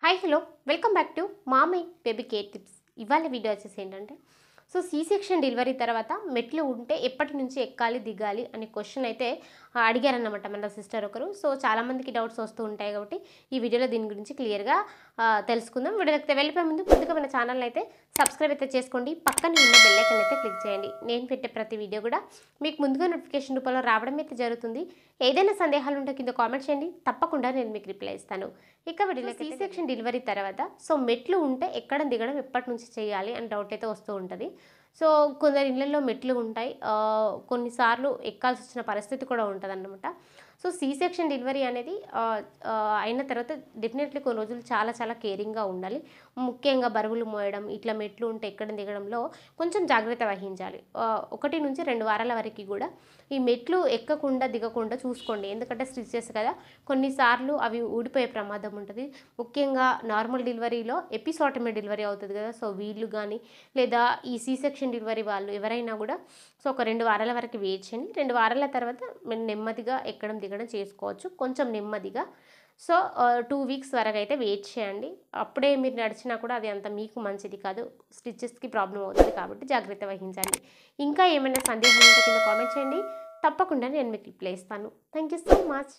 Hi hello welcome back to mommy baby care tips. ఇవాళ video వచ్చేసి ఏంటంటే C section delivery తర్వాత మెట్లు ఉంటే ఎప్పటి నుంచి ఎక్కాలి దిగాలి అనే క్వశ్చన్ అయితే అడిగారన్నమాట మన సిస్టర్ ఒకరు. సో చాలామందికి డౌట్స్ వస్తూ ఉంటాయి కాబట్టి ఈ వీడియోలో దీని గురించి క్లియర్గా తెలుసుకుందాం. వీడియోకి వెళ్ళిపోయే ముందు ముందుగా మన ఛానల్ అయితే సబ్స్క్రైబ్ అయితే చేసుకోండి, పక్కన ఉన్న బెల్ ఐకాన్ అయితే క్లిక్ చేయండి. నేను పెట్టే ప్రతి వీడియో కూడా మీకు ముందుగా నోటిఫికేషన్ రూపంలో రావడం అయితే జరుగుతుంది. ఏదైనా సందేహాలు ఉంటే కింద కామెంట్ చేయండి, తప్పకుండా నేను మీకు రిప్లై ఇస్తాను. ఇక వీడియోలో సెక్షన్ డెలివరీ తర్వాత మెట్లు ఉంటే ఎక్కడం దిగడం ఎప్పటి నుంచి చేయాలి అని డౌట్ అయితే వస్తూ ఉంటుంది. సో కొందరి ఇళ్ళల్లో మెట్లు ఉంటాయి, కొన్నిసార్లు ఎక్కాల్సి వచ్చిన పరిస్థితి కూడా ఉంటుంది అన్నమాట. సో సెక్షన్ డెలివరీ అనేది అయిన తర్వాత డెఫినెట్లీ కొన్ని రోజులు చాలా చాలా కేరింగ్గా ఉండాలి. ముఖ్యంగా బరువులు మోయడం, ఇట్లా మెట్లు ఉంటే ఎక్కడం దిగడంలో కొంచెం జాగ్రత్త వహించాలి. 1 నుంచి 2 వారాల వరకు కూడా ఈ మెట్లు ఎక్కకుండా దిగకుండా చూసుకోండి. ఎందుకంటే స్టిచెస్ కదా, కొన్నిసార్లు అవి ఊడిపోయే ప్రమాదం ఉంటుంది. ముఖ్యంగా నార్మల్ డెలివరీలో ఎపిసోటమీ డెలివరీ అవుతుంది కదా, సో వీళ్ళు కానీ లేదా ఈ సెక్షన్ డెలివరీ వాళ్ళు ఎవరైనా కూడా సో ఒక 2 వారాల వరకు వెయిట్ చేయండి. 2 వారాల తర్వాత మీరు నెమ్మదిగా ఎక్కడం దిగడం చేసుకోవచ్చు, కొంచెం నెమ్మదిగా. సో 2 వీక్స్ వరకు అయితే వెయిట్ చేయండి. అప్పుడే మీరు నడిచినా కూడా అది అంత మీకు మంచిది కాదు, స్టిచెస్కి ప్రాబ్లం అవుతుంది కాబట్టి జాగ్రత్త వహించండి. ఇంకా ఏమైనా సందేహాలు ఉంటే కింద కామెంట్ చేయండి, తప్పకుండా నేను మీకు రిప్లై ఇస్తాను. Thank you so much.